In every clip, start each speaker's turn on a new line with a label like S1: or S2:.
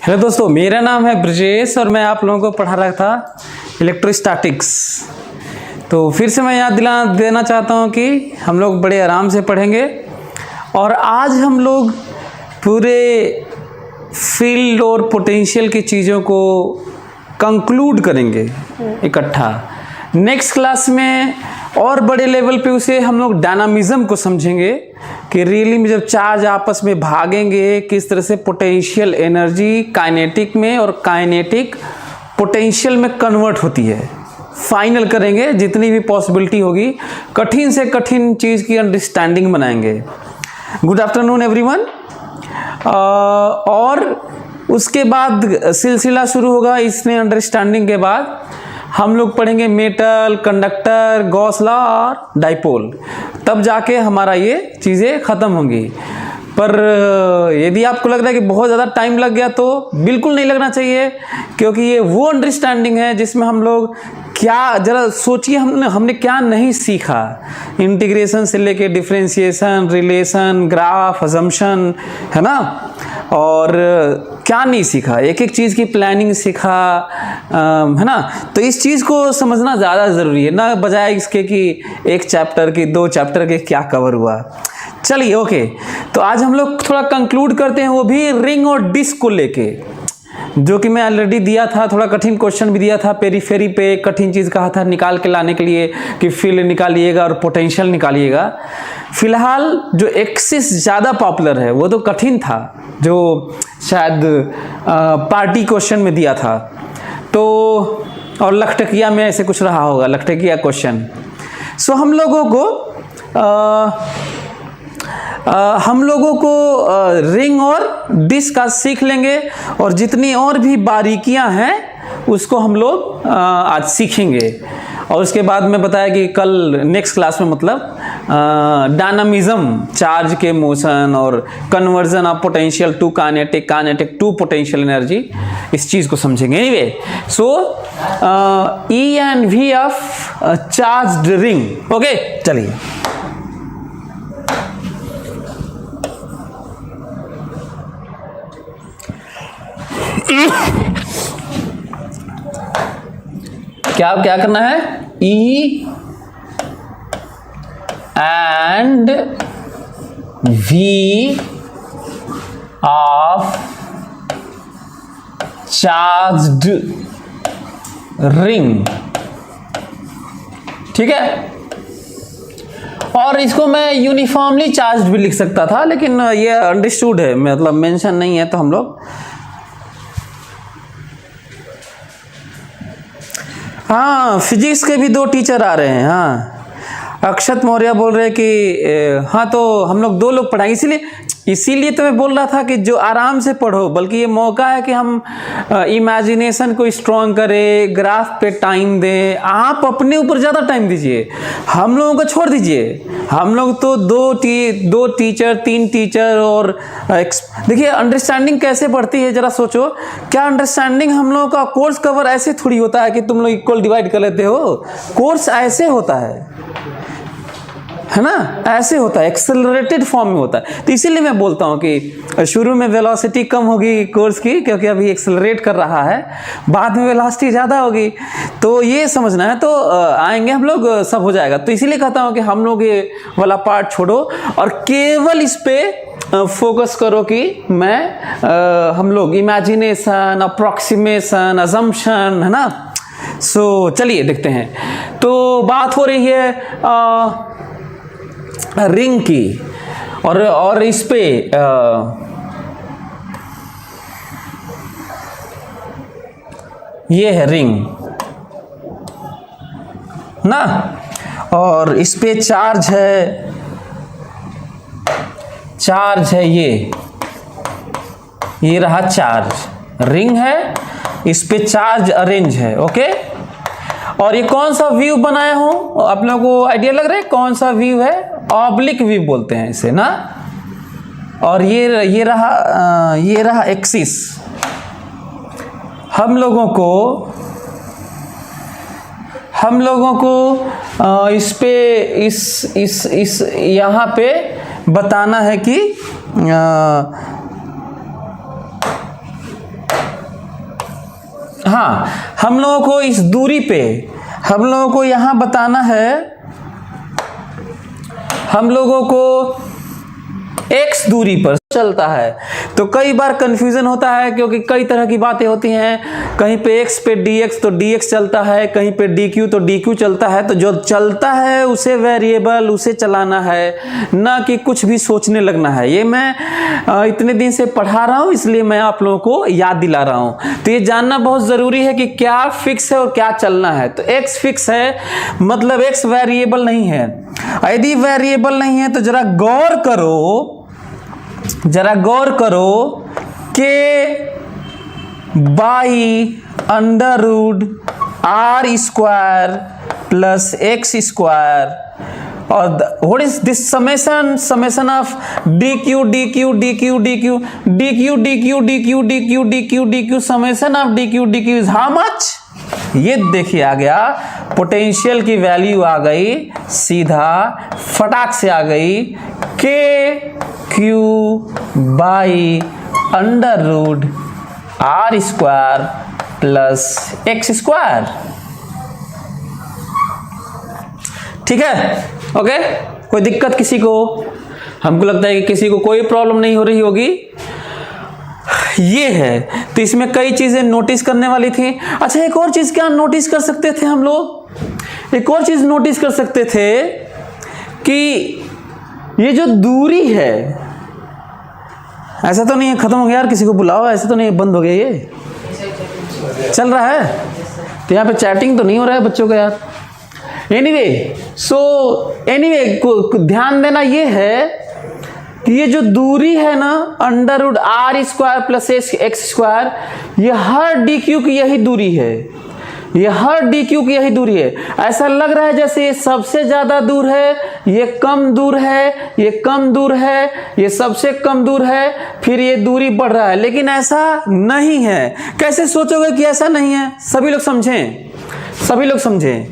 S1: Hello दोस्तों, मेरा नाम है ब्रजेश और मैं आप लोगों को पढ़ा रहा था इलेक्ट्रोस्टैटिक्स। तो फिर से मैं याद देना चाहता हूँ कि हम लोग बड़े आराम से पढ़ेंगे और आज हम लोग पूरे फील्ड और पोटेंशियल की चीज़ों को कंक्लूड करेंगे इकट्ठा। नेक्स्ट क्लास में और बड़े लेवल पे उसे हम लोग डायनामिज्म को समझेंगे कि रियली में जब चार्ज आपस में भागेंगे किस तरह से पोटेंशियल एनर्जी काइनेटिक में और काइनेटिक पोटेंशियल में कन्वर्ट होती है। फाइनल करेंगे, जितनी भी पॉसिबिलिटी होगी कठिन से कठिन चीज़ की अंडरस्टैंडिंग बनाएंगे। Good afternoon everyone. और उसके बाद सिलसिला शुरू होगा। इसमें अंडरस्टैंडिंग के बाद हम लोग पढ़ेंगे मेटल, कंडक्टर, गॉस लॉ और डाइपोल। तब जाके हमारा ये चीज़ें ख़त्म होंगी। पर यदि आपको लग रहा है कि बहुत ज़्यादा टाइम लग गया तो बिल्कुल नहीं लगना चाहिए, क्योंकि ये वो अंडरस्टैंडिंग है जिसमें हम लोग क्या, जरा सोचिए हमने क्या नहीं सीखा। इंटीग्रेशन से लेके डिफरेंशिएशन, रिलेशन, ग्राफ, अजम्पशन, है ना, और क्या नहीं सीखा। एक एक चीज़ की प्लानिंग सीखा, है ना। तो इस चीज़ को समझना ज़्यादा ज़रूरी है, ना बजाय इसके कि एक चैप्टर की, दो चैप्टर के क्या कवर हुआ। चलिए ओके, तो आज हम लोग थोड़ा कंक्लूड करते हैं, वो भी रिंग और डिस्क को लेके, जो कि मैं ऑलरेडी दिया था। थोड़ा कठिन क्वेश्चन भी दिया था, पेरीफेरी पे कठिन चीज़ कहा था निकाल के लाने के लिए कि फील्ड निकालिएगा और पोटेंशियल निकालिएगा। फिलहाल जो एक्सिस ज़्यादा पॉपुलर है वो तो कठिन था, जो शायद पार्टी क्वेश्चन में दिया था। तो और लखटकिया में ऐसे कुछ रहा होगा, लखटकिया क्वेश्चन। सो हम लोगों को रिंग और डिस्क का सीख लेंगे, और जितनी और भी बारीकियां हैं उसको हम लोग आज सीखेंगे। और उसके बाद मैं बताया कि कल नेक्स्ट क्लास में मतलब डायनामिज्म, चार्ज के मोशन और conversion of potential to kinetic, kinetic to potential energy, इस चीज़ को समझेंगे। Anyway, so E and V of charged ring. Okay, चलिए। क्या करना है? E and V of charged ring, ठीक है। और इसको मैं यूनिफॉर्मली चार्ज्ड भी लिख सकता था, लेकिन ये अंडरस्टूड है, मतलब मेंशन नहीं है, तो हम लोग हाँ, फिजिक्स के भी दो टीचर आ रहे हैं। हाँ, अक्षत मौर्य बोल रहे हैं कि हाँ, तो हम लोग दो लोग पढ़ाएंगे। इसीलिए तो मैं बोल रहा था कि जो आराम से पढ़ो, बल्कि ये मौका है कि हम इमेजिनेशन को स्ट्रॉन्ग करें, ग्राफ पे टाइम दें। आप अपने ऊपर ज़्यादा टाइम दीजिए, हम लोगों को छोड़ दीजिए। हम लोग तो दो टीचर, तीन टीचर, और देखिए अंडरस्टैंडिंग कैसे बढ़ती है, ज़रा सोचो। क्या अंडरस्टैंडिंग हम लोगों का कोर्स कवर ऐसे थोड़ी होता है कि तुम लोग इक्वल डिवाइड कर लेते हो। कोर्स ऐसे होता है ना, ऐसे होता है, एक्सेलरेटेड फॉर्म में होता है। तो इसीलिए मैं बोलता हूँ कि शुरू में वेलोसिटी कम होगी कोर्स की, क्योंकि अभी एक्सेलरेट कर रहा है, बाद में वेलोसिटी ज़्यादा होगी। तो ये समझना है, तो आएंगे हम लोग, सब हो जाएगा। तो इसीलिए कहता हूँ कि हम लोग ये वाला पार्ट छोड़ो और केवल इस पे फोकस करो कि हम लोग इमेजिनेशन, अप्रॉक्सीमेशन, अजम्पशन, है ना। सो चलिए देखते हैं। तो बात हो रही है रिंग की, और इस पे ये है रिंग ना, और इस पे चार्ज है ये रहा चार्ज, रिंग है, इस पे चार्ज अरेंज है। ओके, और ये कौन सा व्यू बनाया हूं, आप लोगों को आइडिया लग रहा है कौन सा व्यू है? ऑब्लिक व्यू बोलते हैं इसे ना। और ये रहा एक्सिस। हम लोगों को इस पे इस यहाँ पे बताना है कि हाँ, हम लोगों को इस दूरी पे हम लोगों को यहां बताना है, हम लोगों को x दूरी पर चलता है। तो कई बार कंफ्यूजन होता है क्योंकि कई तरह की बातें होती हैं, कहीं पे x पे dx तो dx चलता है, कहीं पे dq तो dq चलता है। तो जो चलता है उसे वेरिएबल उसे चलाना है, ना कि कुछ भी सोचने लगना है। ये मैं इतने दिन से पढ़ा रहा हूँ, इसलिए मैं आप लोगों को याद दिला रहा हूँ। तो ये जानना बहुत ज़रूरी है कि क्या फिक्स है और क्या चलना है। तो x फिक्स है मतलब x वेरिएबल नहीं है। यदि वेरिएबल नहीं है तो जरा गौर करो कि by under root r square plus x square और what is this summation of dq dq dq dq dq dq dq dq dq dq summation of dq dq is how much. ये देखिए आ गया, पोटेंशियल की value आ गई, सीधा फटाक से आ गई k q by under root r square plus x square. ठीक है, ओके। कोई दिक्कत किसी को? हमको लगता है कि किसी को कोई प्रॉब्लम नहीं हो रही होगी। ये है, तो इसमें कई चीजें नोटिस करने वाली थी। अच्छा, एक और चीज क्या नोटिस कर सकते थे हम लोग? एक और चीज नोटिस कर सकते थे कि ये जो दूरी है, ऐसा तो नहीं है खत्म हो गया यार, किसी को बुलाओ, ऐसा तो नहीं है बंद हो गया, ये चल रहा है। तो यहाँ पे चैटिंग तो नहीं हो रहा है बच्चों का यार। एनीवे ध्यान देना ये है कि ये जो दूरी है ना under root r square plus x square, ये हर डी क्यू की यही दूरी है, ये हर डी क्यू की यही दूरी है। ऐसा लग रहा है जैसे ये सबसे ज्यादा दूर है, ये कम दूर है, ये कम दूर है, ये सबसे कम दूर है, फिर ये दूरी बढ़ रहा है, लेकिन ऐसा नहीं है। कैसे सोचोगे कि ऐसा नहीं है? सभी लोग समझें,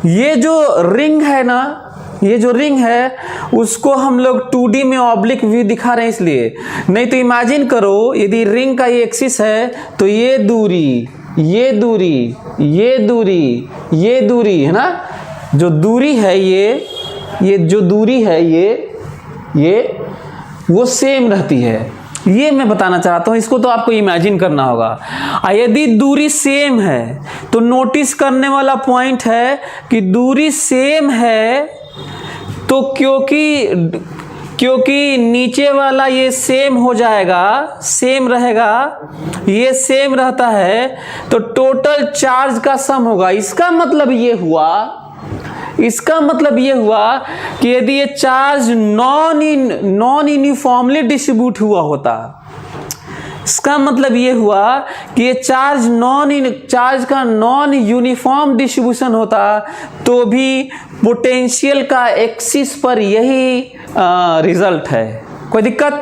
S1: ये जो रिंग है ना, ये जो रिंग है उसको हम लोग 2D में ऑब्लिक व्यू दिखा रहे हैं इसलिए। नहीं तो इमेजिन करो यदि रिंग का ये एक्सिस है तो ये दूरी है ना, जो दूरी है ये जो दूरी है ये वो सेम रहती है। ये मैं बताना चाहता हूँ, इसको तो आपको इमेजिन करना होगा। यदि दूरी सेम है तो नोटिस करने वाला पॉइंट है कि दूरी सेम है तो क्योंकि नीचे वाला ये सेम हो जाएगा, सेम रहेगा, ये सेम रहता है तो टोटल चार्ज का सम होगा। इसका मतलब ये हुआ कि यदि ये चार्ज नॉन यूनिफॉर्मली डिस्ट्रीब्यूट हुआ होता, इसका मतलब ये हुआ कि ये चार्ज का नॉन यूनिफॉर्म डिस्ट्रीब्यूशन होता तो भी पोटेंशियल का एक्सिस पर यही रिजल्ट है। कोई दिक्कत?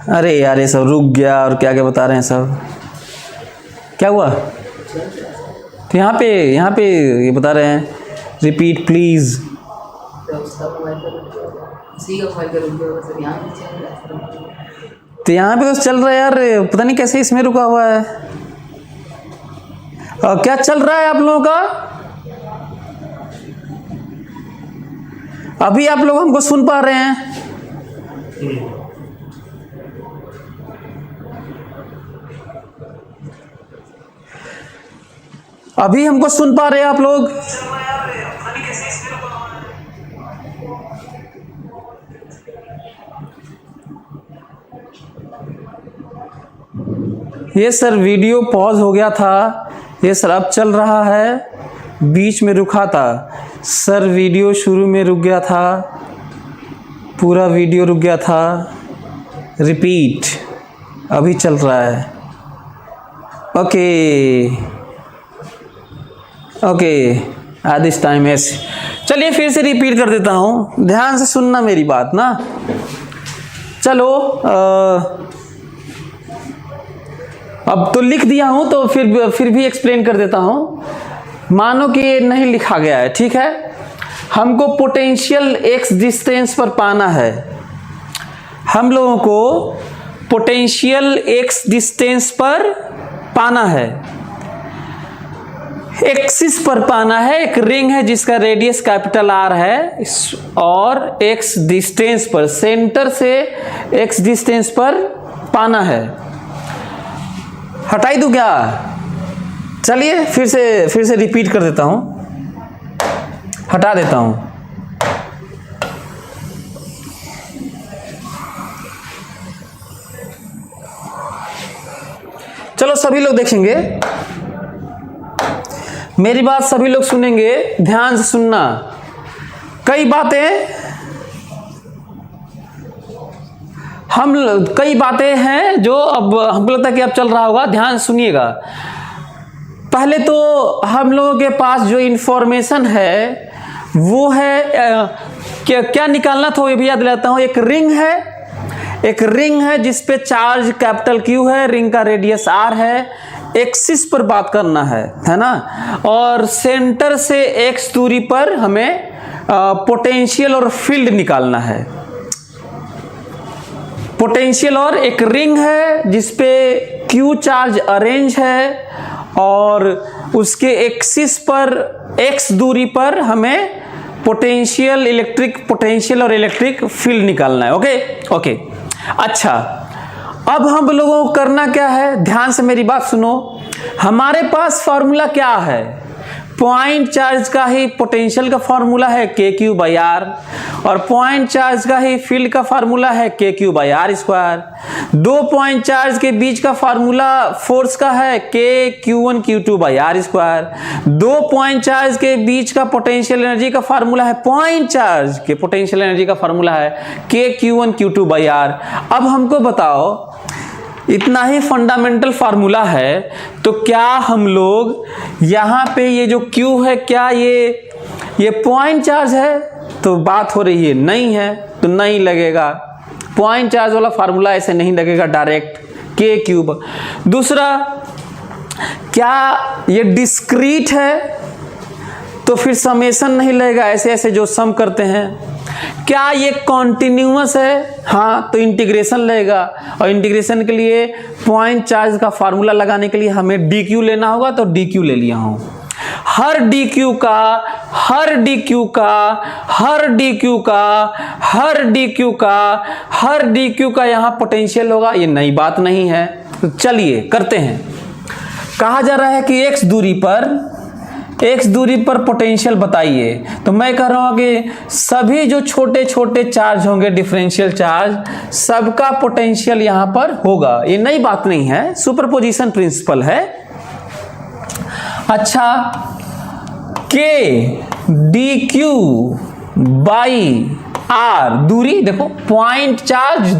S1: अरे यार ये सब रुक गया और क्या क्या बता रहे हैं सब, क्या हुआ? तो यहाँ पे ये बता रहे हैं रिपीट प्लीज। तो यहाँ पे तो चल रहा है यार, पता नहीं कैसे इसमें रुका हुआ है। और क्या चल रहा है आप लोगों का? अभी आप लोग हमको सुन पा रहे हैं? अभी हमको सुन पा रहे हैं आप लोग? ये सर वीडियो पॉज हो गया था, ये सर अब चल रहा है, बीच में रुका था सर, वीडियो शुरू में रुक गया था, पूरा वीडियो रुक गया था, रिपीट अभी चल रहा है। Okay at this time yes. चलिए फिर से रिपीट कर देता हूँ, ध्यान से सुनना मेरी बात ना। चलो अब तो लिख दिया हूँ तो फिर भी एक्सप्लेन कर देता हूँ। मानो कि ये नहीं लिखा गया है, ठीक है? हमको पोटेंशियल एक्स डिस्टेंस पर पाना है। हम लोगों को पोटेंशियल एक्स डिस्टेंस पर पाना है, एक्सिस पर पाना है। एक रिंग है जिसका रेडियस कैपिटल आर है और एक्स डिस्टेंस पर, सेंटर से एक्स डिस्टेंस पर पाना है। हटाई दूं क्या? चलिए फिर से रिपीट कर देता हूं, हटा देता हूं। चलो सभी लोग देखेंगे, मेरी बात सभी लोग सुनेंगे, ध्यान से सुनना। कई बातें हैं जो अब हमको लगता है कि अब चल रहा होगा, ध्यान सुनिएगा। पहले तो हम लोगों के पास जो इंफॉर्मेशन है वो है क्या निकालना था ये भी याद दिलाता हूं। एक रिंग है जिस पे चार्ज कैपिटल क्यू है, रिंग का रेडियस आर है, एक्सिस पर बात करना है ना। और सेंटर से एक्स दूरी पर हमें पोटेंशियल और फील्ड निकालना है। पोटेंशियल, और एक रिंग है जिसपे क्यू चार्ज अरेंज है और उसके एक्सिस पर एक्स दूरी पर हमें इलेक्ट्रिक पोटेंशियल और इलेक्ट्रिक फील्ड निकालना है। ओके। अच्छा, अब हम लोगों को करना क्या है, ध्यान से मेरी बात सुनो। हमारे पास फॉर्मूला क्या है? पॉइंट चार्ज का ही पोटेंशियल का फॉर्मूला है KQ/R और पॉइंट चार्ज का ही फील्ड का फॉर्मूला है KQ/R²। दो पॉइंट चार्ज के बीच का फॉर्मूला फोर्स का है KQ1Q2/R²। दो पॉइंट चार्ज के बीच का पोटेंशियल एनर्जी का फॉर्मूला है, पॉइंट चार्ज के पोटेंशियल एनर्जी का फॉर्मूला है KQ1Q2/R। अब हमको बताओ, इतना ही फंडामेंटल फार्मूला है तो क्या हम लोग यहाँ पे ये जो Q है, क्या ये पॉइंट चार्ज है? तो बात हो रही है नहीं है, तो नहीं लगेगा। पॉइंट चार्ज वाला फार्मूला ऐसे नहीं लगेगा डायरेक्ट, K3। दूसरा, क्या ये डिस्क्रीट है? तो फिर समेशन नहीं लगेगा, ऐसे जो सम करते हैं। क्या ये कॉन्टिन्यूअस है? हाँ, तो इंटीग्रेशन लगेगा, और इंटीग्रेशन के लिए पॉइंट चार्ज का फार्मूला लगाने के लिए हमें DQ लेना होगा, तो DQ ले लिया हूं। हर DQ का यहां पोटेंशियल होगा, ये नई बात नहीं है। तो चलिए करते हैं। कहा जा रहा है कि एक्स दूरी पर पोटेंशियल बताइए। तो मैं कह रहा हूं कि सभी जो छोटे छोटे चार्ज होंगे, डिफरेंशियल चार्ज, सबका पोटेंशियल यहां पर होगा। ये नई बात नहीं है, सुपरपोजिशन प्रिंसिपल है। अच्छा, KdQ/R दूरी, देखो पॉइंट चार्ज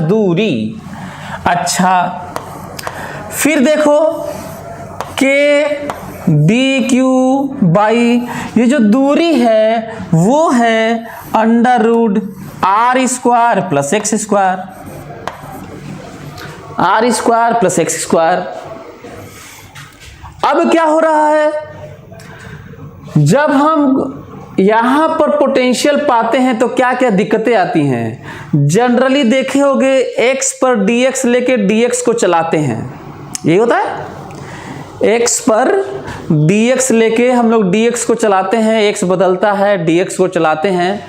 S1: दूरी। अच्छा, फिर देखो KdQ/ ये जो दूरी है वो है √R² + x²। अब क्या हो रहा है, जब हम यहां पर पोटेंशियल पाते हैं तो क्या क्या दिक्कतें आती हैं। जनरली देखे होंगे x पर dx लेके dx को चलाते हैं, यही होता है। x पर dx लेके हम लोग dx को चलाते हैं, x बदलता है, dx को चलाते हैं।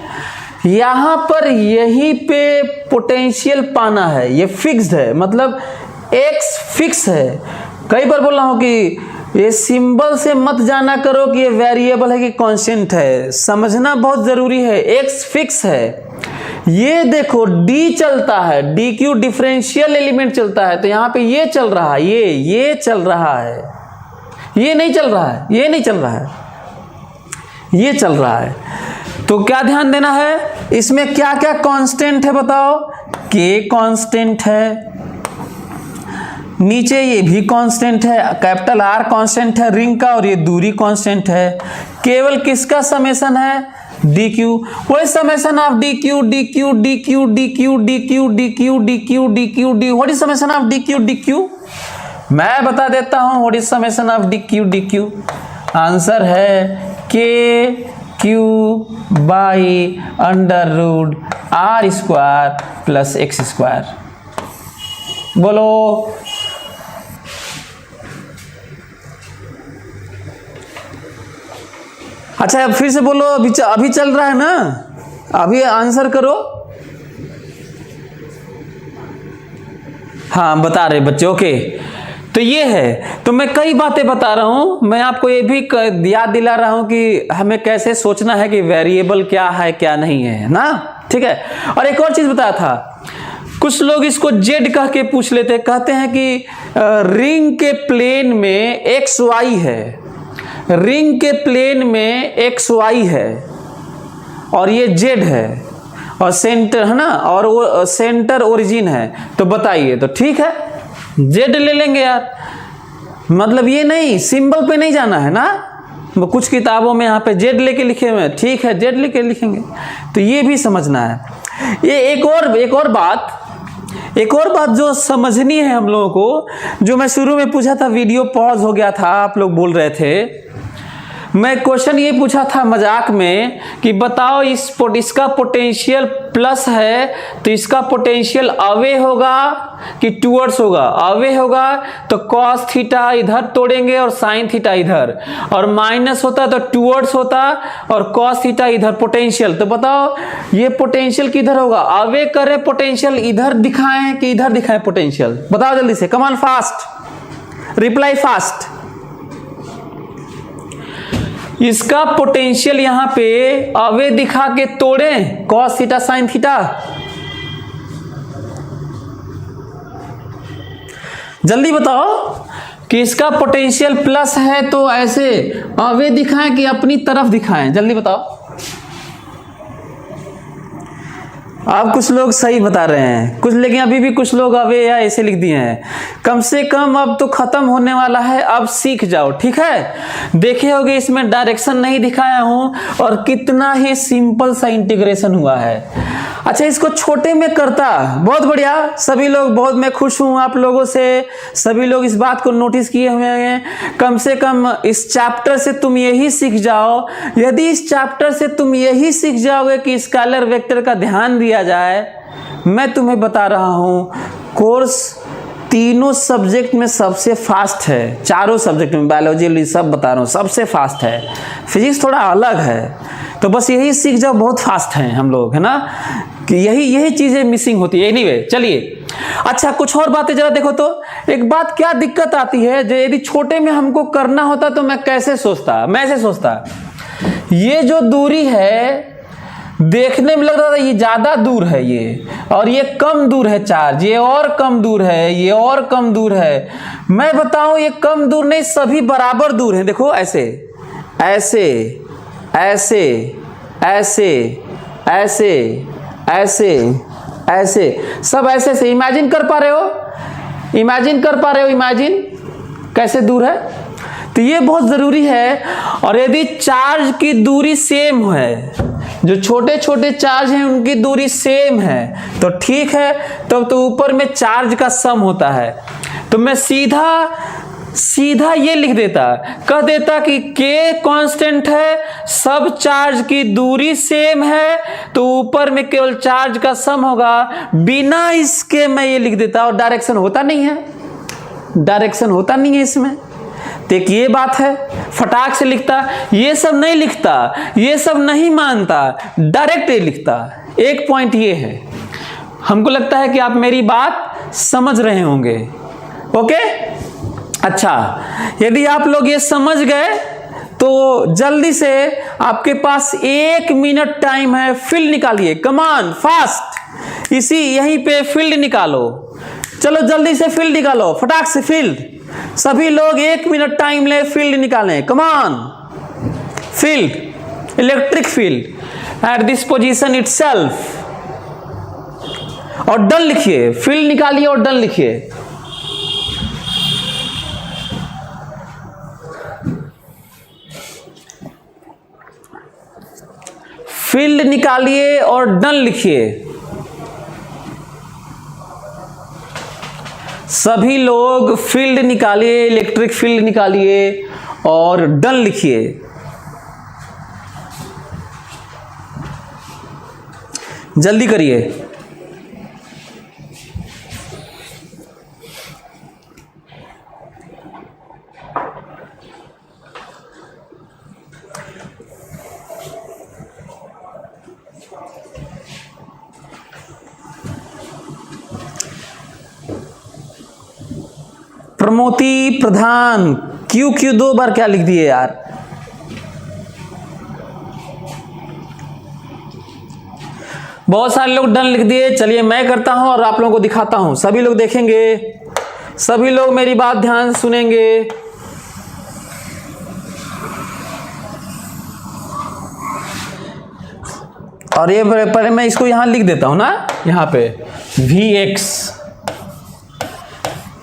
S1: यहां पर यहीं पे पोटेंशियल पाना है, ये फिक्स्ड है, मतलब x फिक्स है। कई बार बोल रहा हूं कि ये सिंबल से मत जाना करो कि ये वेरिएबल है कि कांस्टेंट है, समझना बहुत जरूरी है। x फिक्स है। ये देखो d चलता है, dq डिफरेंशियल एलिमेंट चलता है, तो यहां पे ये चल रहा है, ये चल रहा है, ये नहीं चल रहा है, ये नहीं चल रहा है, ये चल रहा है। तो क्या ध्यान देना है, इसमें क्या क्या कांस्टेंट है बताओ। k कांस्टेंट है, नीचे ये भी कांस्टेंट है, कैपिटल R कांस्टेंट है रिंग का, और ये दूरी कांस्टेंट है। केवल किसका समेशन है, dq। वही summation of dq what is summation of dq। मैं बता देता हूं what is summation of dq। Answer है KQ/√R² + X²। बोलो। अच्छा अब फिर से बोलो, अभी चल रहा है ना, अभी आंसर करो। हाँ बता रहे बच्चे, ओके। तो ये है, तो मैं कई बातें बता रहा हूं, मैं आपको ये भी याद दिला रहा हूं कि हमें कैसे सोचना है कि वेरिएबल क्या है क्या नहीं है ना, ठीक है। और एक और चीज बताया था, कुछ लोग इसको जेड कह के पूछ लेते, कहते हैं कि रिंग के प्लेन में एक्स वाई है, रिंग के प्लेन में एक्स वाई है और ये जेड है और सेंटर है ना, और वो सेंटर ओरिजिन है, तो बताइए। तो ठीक है, जेड ले लेंगे यार, मतलब ये नहीं, सिंबल पे नहीं जाना है ना, कुछ किताबों में यहाँ पे जेड लेके लिखे हुए हैं, ठीक है जेड लेके लिखेंगे, तो ये भी समझना है। ये एक और बात जो समझनी है हम लोगों को, जो मैं शुरू में पूछा था, वीडियो पॉज हो गया था, आप लोग बोल रहे थे, मैं क्वेश्चन ये पूछा था मजाक में कि बताओ इसका पोटेंशियल प्लस है तो इसका पोटेंशियल अवे होगा कि टूवर्ड्स होगा? अवे होगा तो कॉस थीटा इधर तोड़ेंगे और साइन थीटा इधर, और माइनस होता तो टूवर्ड्स होता और कॉस थीटा इधर पोटेंशियल। तो बताओ ये पोटेंशियल किधर होगा? अवे करें पोटेंशियल इधर दिखाएं कि इधर दिखाएं पोटेंशियल? बताओ जल्दी से, come on fast, reply fast. इसका पोटेंशियल यहां पे अवे दिखा के तोड़ें कॉस थीटा साइन थीटा, जल्दी बताओ कि इसका पोटेंशियल प्लस है तो ऐसे अवे दिखाएं कि अपनी तरफ दिखाएं? जल्दी बताओ। आप कुछ लोग सही बता रहे हैं कुछ, लेकिन अभी भी कुछ लोग अवे या ऐसे लिख दिए हैं। कम से कम अब तो खत्म होने वाला है, अब सीख जाओ, ठीक है। देखे होगे इसमें डायरेक्शन नहीं दिखाया हूं और कितना ही सिंपल सा इंटीग्रेशन हुआ है। अच्छा इसको छोटे में करता, बहुत बढ़िया, सभी लोग बहुत, मैं खुश हूं आप लोगों से, सभी लोग इस बात को नोटिस किए हुए हैं। कम से कम इस चैप्टर से तुम यही सीख जाओ, यदि इस चैप्टर से तुम यही सीख जाओगे कि स्केलर वेक्टर का ध्यान दिया जाए, मैं तुम्हें बता रहा हूं कोर्स तीनों सब्जेक्ट में सबसे फास्ट है, चारों सब्जेक्ट में, बायोलॉजी सब बता रहा हूं सबसे फास्ट है, फिजिक्स थोड़ा अलग है। तो बस यही सीख जाओ, बहुत फास्ट हैं हम लोग, है ना, कि यही चीजें मिसिंग होती है। एनीवे चलिए, अच्छा कुछ और बातें जरा देखो तो। एक बात क्या दिक्कत आती है, जो यदि छोटे में हमको करना होता तो मैं ऐसे सोचता, ये जो दूरी है देखने में लग रहा था ये ज्यादा दूर है ये, और ये कम दूर है चार्ज, ये और कम दूर है, ये और कम दूर है। मैं बताऊं ये कम दूर नहीं, सभी बराबर दूर है। देखो ऐसे ऐसे ऐसे ऐसे ऐसे ऐसे ऐसे सब ऐसे से इमेजिन कर पा रहे हो, इमेजिन कैसे दूर है। तो ये बहुत जरूरी है। और यदि चार्ज की दूरी सेम है, जो छोटे छोटे चार्ज हैं उनकी दूरी सेम है, तो ठीक है, तब तो ऊपर में चार्ज का सम होता है। तो मैं सीधा ये लिख देता, कह देता कि K कांस्टेंट है, सब चार्ज की दूरी सेम है, तो ऊपर में केवल चार्ज का सम होगा। बिना इसके मैं ये लिख देता, और डायरेक्शन होता नहीं है इसमें। तो एक ये बात है, फटाक से लिखता, ये सब नहीं लिखता, ये सब नहीं मानता, डायरेक्ट ये लिखता। एक पॉइंट ये है, हमको लगता है कि आप मेरी बात समझ रहे होंगे, ओके। अच्छा यदि आप लोग ये समझ गए तो जल्दी से, आपके पास 1 मिनट टाइम है, फील्ड निकालिए, कम ऑन फास्ट, यहीं पे फील्ड निकालो, चलो जल्दी से फील्ड निकालो, फटाक से फील्ड, सभी लोग 1 मिनट टाइम ले, फील्ड निकालें, come on. Field, electric field at this position itself, और डन लिखिए, फील्ड निकालिए और डन लिखिए। फील्ड निकालिए और डन लिखिए। सभी लोग फील्ड निकालिए, इलेक्ट्रिक फील्ड निकालिए और डन लिखिए। जल्दी करिए। प्रमोती प्रधान, क्यों क्यों 2 बार क्या लिख दिए यार? बहुत सारे लोग डन लिख दिए। चलिए मैं करता हूं और आप लोगों को दिखाता हूं। सभी लोग देखेंगे, सभी लोग मेरी बात ध्यान से सुनेंगे। और ये पहले मैं इसको यहां लिख देता हूं ना, यहां पे Vx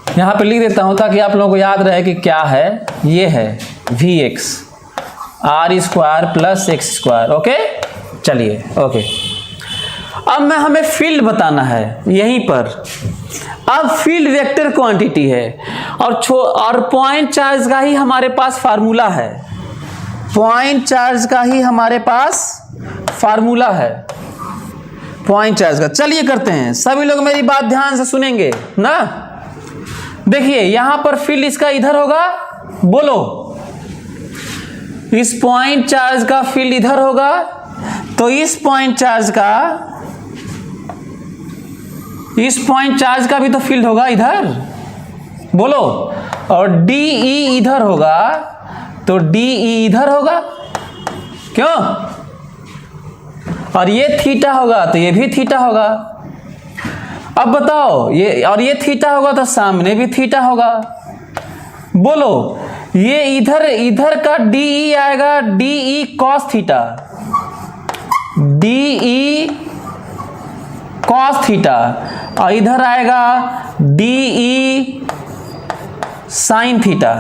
S1: यहां पे लिख देता हूं ताकि आप लोगों को याद रहे कि क्या है। ये है Vx r² plus x²। Okay, चलिए ओके। अब हमें फील्ड बताना है यहीं पर। अब फील्ड वेक्टर क्वांटिटी है और पॉइंट चार्ज का ही हमारे पास फार्मूला है। पॉइंट चार्ज का ही हमारे पास फार्मूला है, पॉइंट चार्ज का। चलिए करते हैं, सभी लोग मेरी बात ध्यान से सुनेंगे ना। देखिए यहां पर फील्ड इसका इधर होगा, बोलो। इस पॉइंट चार्ज का फील्ड इधर होगा, तो इस पॉइंट चार्ज का भी तो फील्ड होगा इधर, बोलो। और DE इधर होगा, तो DE इधर होगा, क्यों? और ये थीटा होगा तो ये भी थीटा होगा। अब बताओ, ये थीटा होगा तो सामने भी थीटा होगा, बोलो। ये इधर का DE आएगा DE cos theta, DE cos theta, और इधर आएगा DE sin थीटा,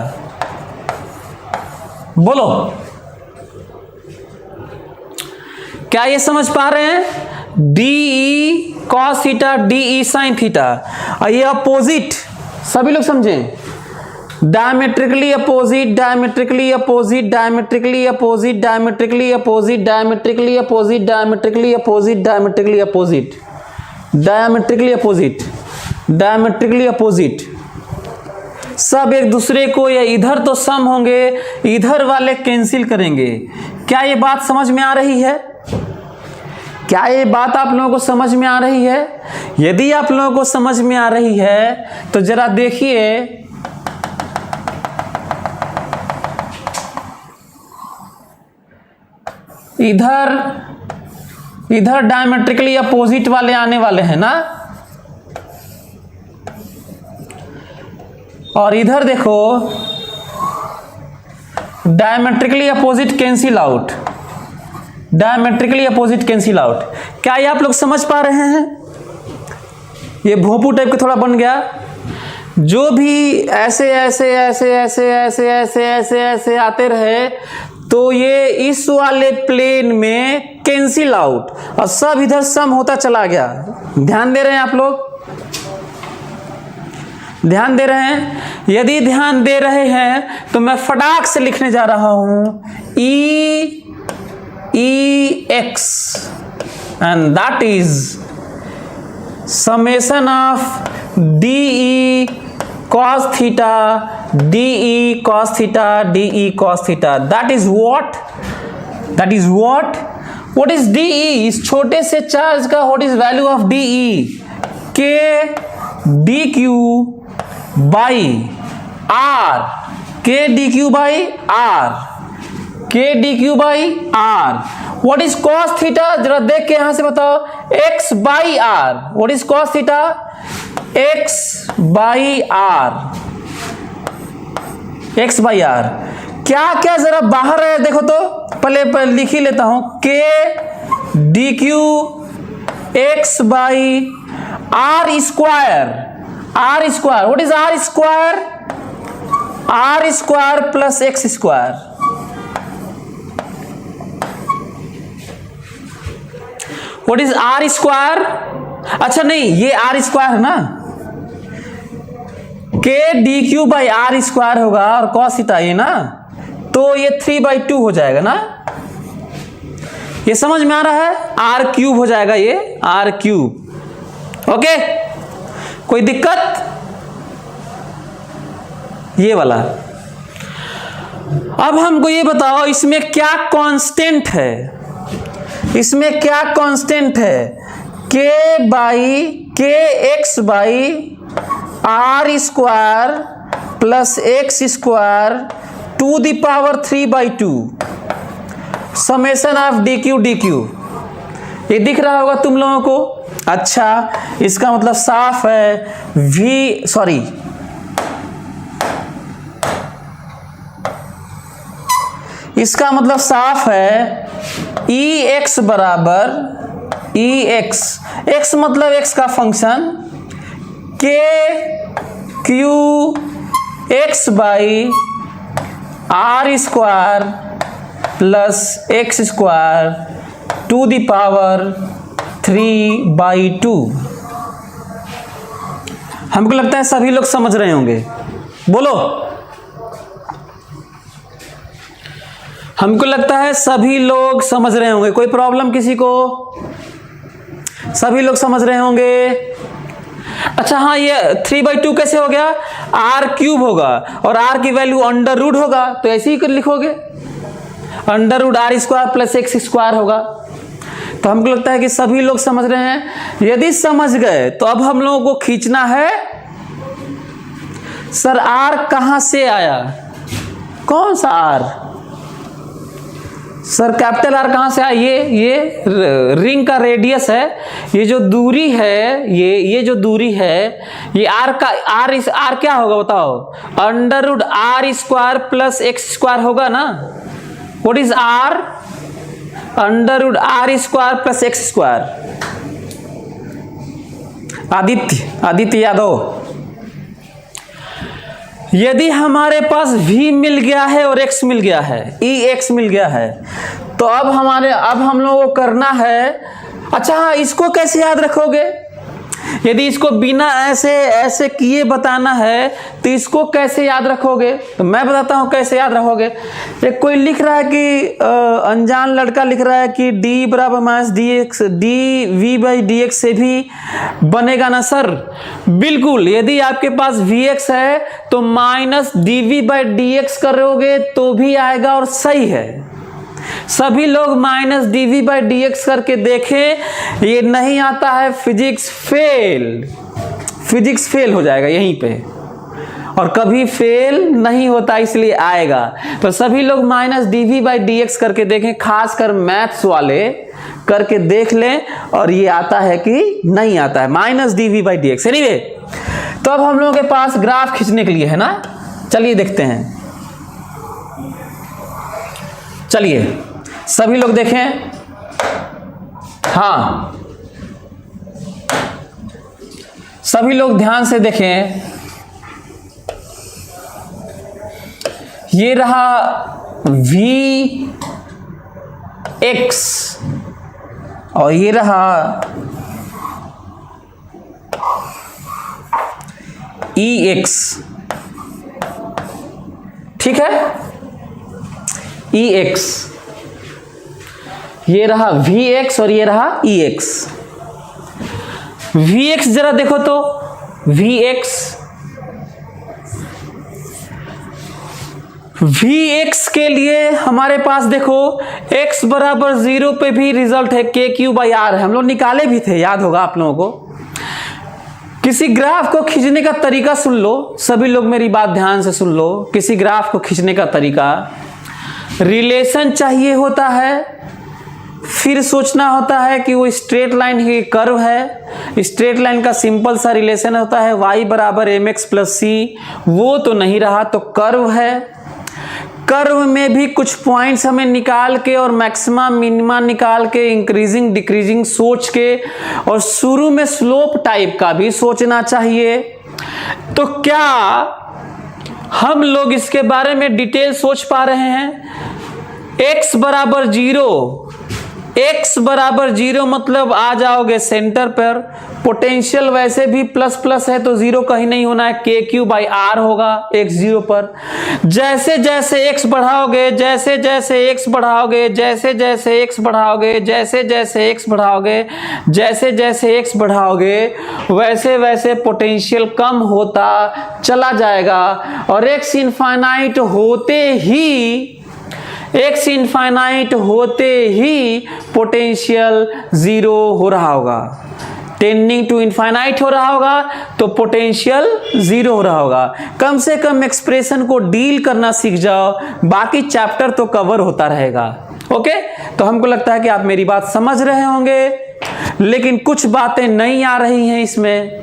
S1: बोलो। क्या ये समझ पा रहे हैं? DE cos theta, DE sin theta, और ये अपोजिट, सभी लोग समझें। Diametrically opposite, diametrically opposite, diametrically opposite, diametrically opposite, diametrically opposite, diametrically opposite, diametrically opposite, diametrically opposite, diametrically opposite, सब एक दूसरे को, या इधर तो सम होंगे, इधर वाले कैंसिल करेंगे। क्या ये बात समझ में आ रही है? क्या ये बात आप लोगों को समझ में आ रही है? यदि आप लोगों को समझ में आ रही है तो जरा देखिए, इधर डायमेट्रिकली अपोजिट वाले आने वाले हैं ना, और इधर देखो diametrically opposite cancel out, diametrically opposite cancel out. क्या ये आप लोग समझ पा रहे हैं? ये भोंपू टाइप का थोड़ा बन गया। जो भी ऐसे ऐसे ऐसे ऐसे ऐसे ऐसे ऐसे ऐसे आते रहे तो ये इस वाले प्लेन में कैंसिल आउट, और सब इधर सम होता चला गया। ध्यान दे रहे हैं आप लोग? ध्यान दे रहे हैं? यदि ध्यान दे रहे हैं तो मैं फटाक से लिखने जा रहा हूं EX, and that is summation of DE cos theta, DE cos theta, DE cos theta. That is what? That is what? What is DE? इस छोटे से चार्ज का what is value of DE? K dq by R, K dq by R, K dq by R. What is cos theta? जरा देख के यहां से बताओ। X by R. What is cos theta? X by R. X by R. क्या क्या जरा बाहर है देखो तो, पहले लिख ही लेता हूं। K dq X by R square. R square. What is R square? R square plus X square. What is R square? अच्छा नहीं, ये R square है ना, k d q by r square होगा और कॉस थीटा ये ना, तो ये 3/2 हो जाएगा ना। ये समझ में आ रहा है, आर क्यूब हो जाएगा ये, आर क्यूब। ओके, कोई दिक्कत? ये वाला। अब हमको ये बताओ इसमें क्या कांस्टेंट है, इसमें क्या कांस्टेंट है? K x by r square plus x square to the power 3/2 summation of d q d q. ये दिख रहा होगा तुम लोगों को? अच्छा, इसका मतलब साफ है इसका मतलब साफ है ई एक्स बराबर ई एक्स मतलब एक्स का function k q x by r square plus x square to the power 3/2। हमको लगता है सभी लोग समझ रहे होंगे, बोलो। हमको लगता है सभी लोग समझ रहे होंगे, कोई प्रॉब्लम किसी को? सभी लोग समझ रहे होंगे। अच्छा हाँ, ये 3/2 कैसे हो गया? आर क्यूब होगा और आर की वैल्यू अंडर रूट होगा, तो ऐसे ही लिखोगे, under root r square plus x square होगा। तो हमको लगता है कि सभी लोग समझ रहे हैं। यदि समझ गए तो अब हम लोगों को खींचना है, सर आर कहां से आया? कौन सा आर? सर कैपिटल आर कहां से आया? ये रिंग का रेडियस है, ये जो दूरी है, ये जो दूरी है, ये आर का आर क्या होगा बताओ? Under root r square plus x square होगा ना। What is r? Under root r square plus x square. Aditya Yadav, यदि हमारे पास v मिल गया है और x मिल गया है, ex मिल गया है, तो अब हम लोगों को करना है। अच्छा हाँ, इसको कैसे याद रखोगे? यदि इसको बिना ऐसे किए बताना है तो इसको कैसे याद रखोगे? तो मैं बताता हूँ कैसे याद रखोगे। एक कोई लिख रहा है कि अनजान लड़का लिख रहा है कि d बराबर minus d v by d x से भी बनेगा ना सर? बिल्कुल, यदि आपके पास vx है तो minus d v by d x करोगे तो भी आएगा और सही है। सभी लोग minus d v by d x करके देखें, ये नहीं आता है फिजिक्स फेल हो जाएगा यहीं पे, और कभी फेल नहीं होता इसलिए आएगा। तो सभी लोग minus d v by d x करके देखें, खासकर मैथ्स वाले करके देख लें, और ये आता है कि नहीं आता है minus d v by d x. Anyway, तो अब हम लोगों के पास ग्राफ खींचने के लिए है ना, चलिए देखते हैं। चलिए सभी लोग देखें, हाँ सभी लोग ध्यान से देखें। ये रहा Vx और ये रहा Ex, ठीक है? Ex, ये रहा Vx और ये रहा Ex। Vx जरा देखो तो, Vx के लिए हमारे पास देखो x बराबर 0 पे भी रिजल्ट है k क्यू बाई आर है, हम लोग निकाले भी थे, याद होगा आप लोगों को। किसी ग्राफ को खींचने का तरीका सुन लो, सभी लोग मेरी बात ध्यान से सुन लो। किसी ग्राफ को खींचने का तरीका, रिलेशन चाहिए होता है, फिर सोचना होता है कि वो स्ट्रेट लाइन ही कर्व है। स्ट्रेट लाइन का सिंपल सा रिलेशन होता है y बराबर mx प्लस c, वो तो नहीं रहा तो कर्व है। कर्व में भी कुछ पॉइंट्स हमें निकाल के और मैक्सिमा मिनिमा निकाल के, इंक्रीजिंग डिक्रीजिंग सोच के, और शुरू में स्लोप टाइप का भी सोचना चाहिए। तो क्या हम लोग इसके बारे में डिटेल सोच पा रहे हैं? x बराबर 0 x बराबर 0 मतलब आ जाओगे सेंटर पर। पोटेंशियल वैसे भी प्लस प्लस है तो 0 कहीं नहीं होना है, KQ/R होगा x 0 पर। जैसे जैसे x बढ़ाओगे, जैसे जैसे x बढ़ाओगे, जैसे जैसे x बढ़ाओगे, जैसे जैसे x बढ़ाओगे, जैसे जैसे x बढ़ाओगे, वैसे वैसे पोटेंशियल कम होता चला जाएगा और x इनफाइनाइट होते ही पोटेंशियल 0 हो रहा होगा, टेंडिंग टू इनफाइनाइट हो रहा होगा तो पोटेंशियल 0 हो रहा होगा। कम से कम एक्सप्रेशन को डील करना सीख जाओ, बाकी चैप्टर तो कवर होता रहेगा। ओके, तो हमको लगता है कि आप मेरी बात समझ रहे होंगे, लेकिन कुछ बातें नहीं आ रही हैं इसमें।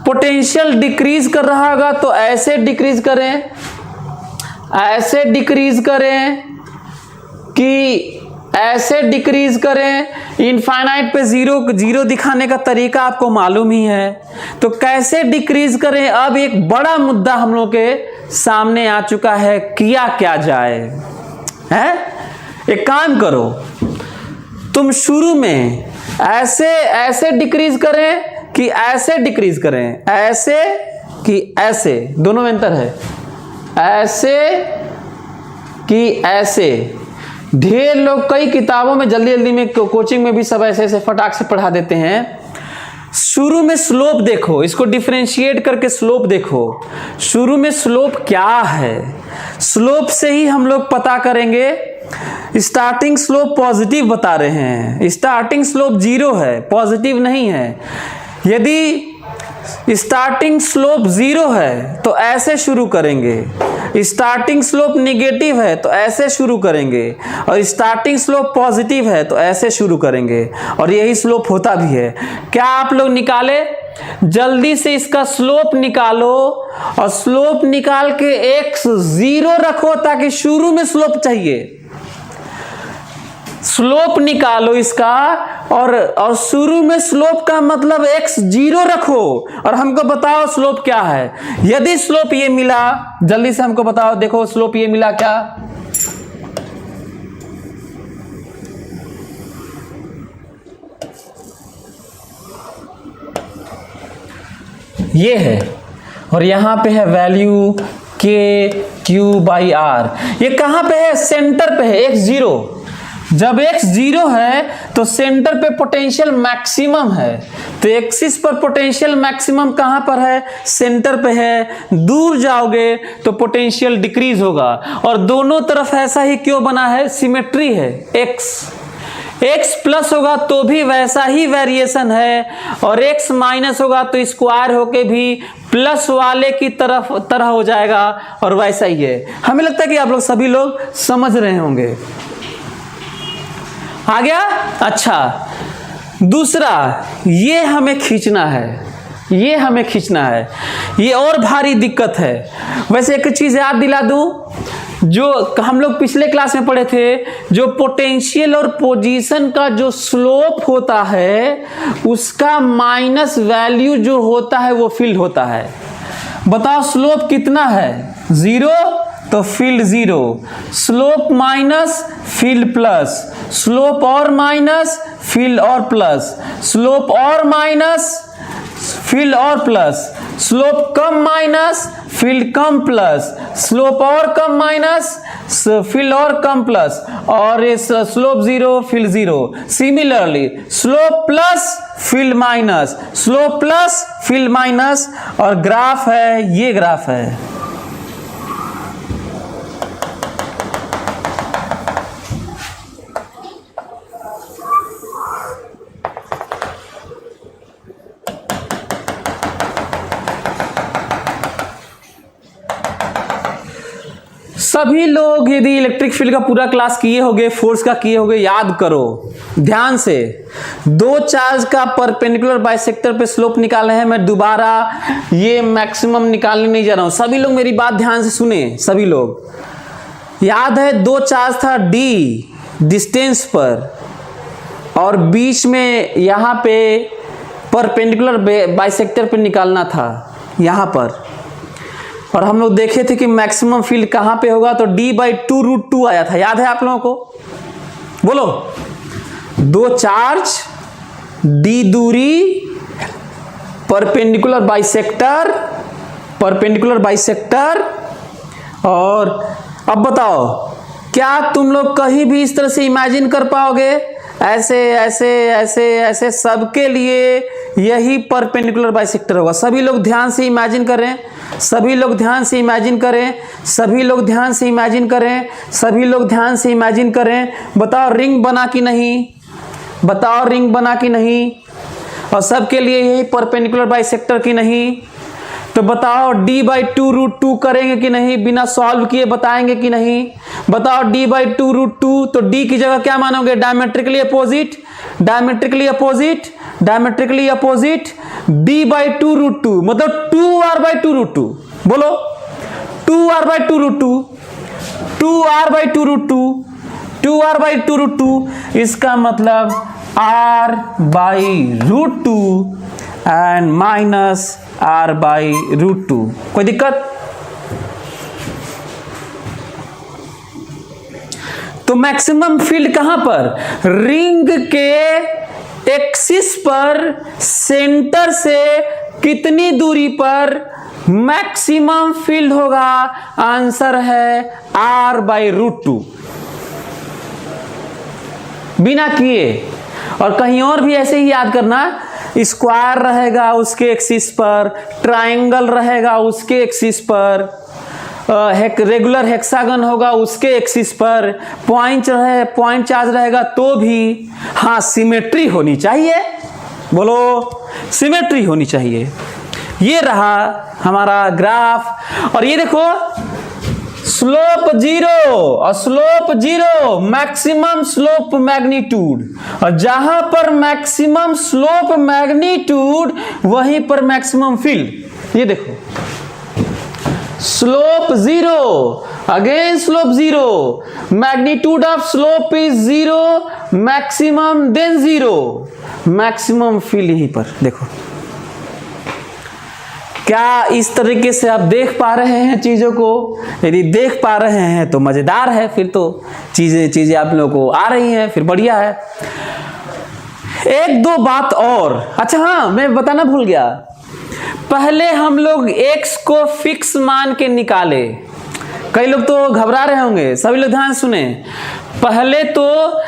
S1: पोटेंशियल डिक्रीज कर रहा होगा तो ऐसे डिक्रीज करें, ऐसे डिक्रीज करें कि ऐसे डिक्रीज करें। इनफाइनाइट पे जीरो दिखाने का तरीका आपको मालूम ही है, तो कैसे डिक्रीज करें। अब एक बड़ा मुद्दा हम लोग के सामने आ चुका है, किया क्या जाए है। एक काम करो, तुम शुरू में ऐसे डिक्रीज करें कि ऐसे डिक्रीज करें, ऐसे कि ऐसे, दोनों में अंतर है, ऐसे कि ऐसे। ढेर लोग कई किताबों में जल्दी जल्दी में कोचिंग में भी सब ऐसे ऐसे फटाक से पढ़ा देते हैं। शुरू में स्लोप देखो, इसको डिफरेंशिएट करके स्लोप देखो। शुरू में स्लोप क्या है, स्लोप से ही हम लोग पता करेंगे। स्टार्टिंग स्लोप पॉजिटिव बता रहे हैं, स्टार्टिंग स्लोप 0 है, पॉजिटिव नहीं है। यदि स्टार्टिंग स्लोप 0 है तो ऐसे शुरू करेंगे, स्टार्टिंग स्लोप निगेटिव है तो ऐसे शुरू करेंगे, और स्टार्टिंग स्लोप पॉजिटिव है तो ऐसे शुरू करेंगे, और यही स्लोप होता भी है। क्या आप लोग निकाले, जल्दी से इसका स्लोप निकालो, और स्लोप निकाल के x 0 रखो ताकि शुरू में स्लोप चाहिए। स्लोप निकालो इसका, और शुरू में स्लोप का मतलब x 0 रखो, और हमको बताओ स्लोप क्या है। यदि स्लोप ये मिला, जल्दी से हमको बताओ, देखो स्लोप ये मिला क्या, ये है, और यहां पे है वैल्यू KQ/R। ये कहां पे है, सेंटर पे है, x 0। जब x 0 है तो सेंटर पे पोटेंशियल मैक्सिमम है, तो एक्सिस पर पोटेंशियल मैक्सिमम कहां पर है, सेंटर पे है। दूर जाओगे तो पोटेंशियल डिक्रीज होगा, और दोनों तरफ ऐसा ही क्यों बना है, सिमेट्री है। x प्लस होगा तो भी वैसा ही वेरिएशन है, और x माइनस होगा तो स्क्वायर होके भी प्लस वाले की तरह हो जाएगा, और वैसा ही है। हमें लगता है कि आप लोग सभी लोग समझ रहे होंगे। आ गया? अच्छा, दूसरा ये हमें खींचना है, ये हमें खींचना है, ये और भारी दिक्कत है। वैसे एक चीज याद दिला दूं, जो हम लोग पिछले क्लास में पढ़े थे, जो पोटेंशियल और पोजीशन का जो स्लोप होता है उसका माइनस वैल्यू जो होता है वो फील्ड होता है। बताओ स्लोप कितना है, 0 तो field 0, slope minus field plus, slope और माइनस फील्ड और प्लस, स्लोप और माइनस फील्ड और प्लस, स्लोप कम माइनस फील्ड कम प्लस, स्लोप और कम माइनस फील्ड और कम प्लस, और इस slope 0 field 0। Similarly slope plus field minus, slope plus field minus, और graph है, ये ग्राफ है। सभी लोग यदि इलेक्ट्रिक फील्ड का पूरा क्लास किए होंगे, फोर्स का किए होंगे, याद करो ध्यान से। दो चार्ज का परपेंडिकुलर बाइसेक्टर पे स्लोप निकाले हैं। मैं दोबारा ये मैक्सिमम निकालने नहीं जा रहा हूं, सभी लोग मेरी बात ध्यान से सुने। सभी लोग याद है, दो चार्ज था डी डिस्टेंस पर, और बीच में यहां पे परपेंडिकुलर बाइसेक्टर पे निकालना था यहां पर, और हम लोग देखे थे कि मैक्सिमम फील्ड कहां पे होगा, तो d/2√2 आया था। याद है आप लोगों को? बोलो, दो चार्ज डी दूरी परपेंडिकुलर बाइसेक्टर। और अब बताओ, क्या तुम लोग कहीं भी इस तरह से इमेजिन कर पाओगे? ऐसे ऐसे ऐसे ऐसे सबके लिए यही परपेंडिकुलर बाइसेक्टर होगा। सभी लोग ध्यान से इमेजिन करें, सभी लोग ध्यान से इमेजिन करें, सभी लोग ध्यान से इमेजिन करें, सभी लोग ध्यान से इमेजिन करें। बताओ रिंग बना कि नहीं? बताओ रिंग बना कि नहीं? और सबके लिए यही परपेंडिकुलर बाइसेक्टर की नहीं? तो बताओ d/2√2 करेंगे कि नहीं? बिना सॉल्व किए बताएंगे कि नहीं? बताओ d/2√2, तो d की जगह क्या मानोगे? Diametrically opposite, diametrically opposite, diametrically opposite. d/2√2 मतलब 2r/2√2। बोलो 2r/2√2, 2r/2√2, 2r/2√2। इसका मतलब r/√2 एंड माइनस r/√2। कोई दिक्कत? तो मैक्सिमम फील्ड कहां पर? रिंग के एक्सिस पर सेंटर से कितनी दूरी पर मैक्सिमम फील्ड होगा? आंसर है r/√2। बिना किए। और कहीं और भी ऐसे ही याद करना, स्क्वायर रहेगा उसके एक्सिस पर, ट्रायंगल रहेगा उसके एक्सिस पर, रेगुलर हेक्सागन होगा उसके एक्सिस पर, पॉइंट चार्ज रहेगा तो भी हाँ सिमेट्री होनी चाहिए। बोलो सिमेट्री होनी चाहिए। ये रहा हमारा ग्राफ। और ये देखो स्लोप जीरो और slope zero, maximum slope magnitude. और जहां पर मैक्सिमम स्लोप मैग्नीट्यूड वहीं पर मैक्सिमम फील्ड। ये देखो slope zero, again slope zero, magnitude of slope is zero, maximum than zero, maximum field यहीं पर। देखो क्या इस तरीके से आप देख पा रहे हैं चीजों को? यदि देख पा रहे हैं तो मजेदार है, फिर तो चीजें आप लोगों को आ रही हैं, फिर बढ़िया है। एक दो बात और, अच्छा हाँ मैं बताना भूल गया, पहले हम लोग x को फिक्स मान के निकाले। कई लोग तो घबरा रहे होंगे, सभी लोग ध्यान सुने। पहले तो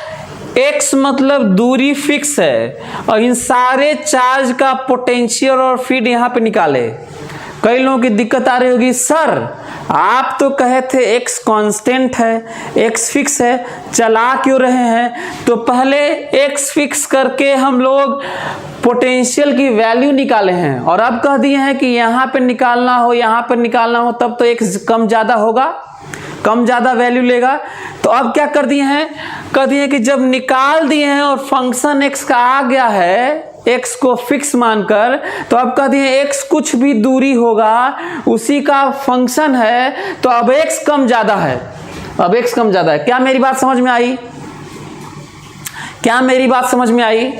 S1: x मतलब दूरी फिक्स है और इन सारे चार्ज का पोटेंशियल और फील्ड यहां पे निकाले। कई लोगों की दिक्कत आ रही होगी, सर आप तो कहे थे x कांस्टेंट है, x फिक्स है, चला क्यों रहे हैं? तो पहले x फिक्स करके हम लोग पोटेंशियल की वैल्यू निकाले हैं और अब कह दिए हैं कि यहां पे निकालना हो, यहां पे निकालना हो, तब तो x कम ज्यादा होगा, कम ज्यादा वैल्यू लेगा। तो अब क्या कर दिए हैं? कह दिए कि जब निकाल दिए हैं और फंक्शन x का आ गया है x को फिक्स मानकर, तो अब कह दिए x कुछ भी दूरी होगा उसी का फंक्शन है, तो अब x कम ज्यादा है, अब x कम ज्यादा है। क्या मेरी बात समझ में आई? क्या मेरी बात समझ में आई?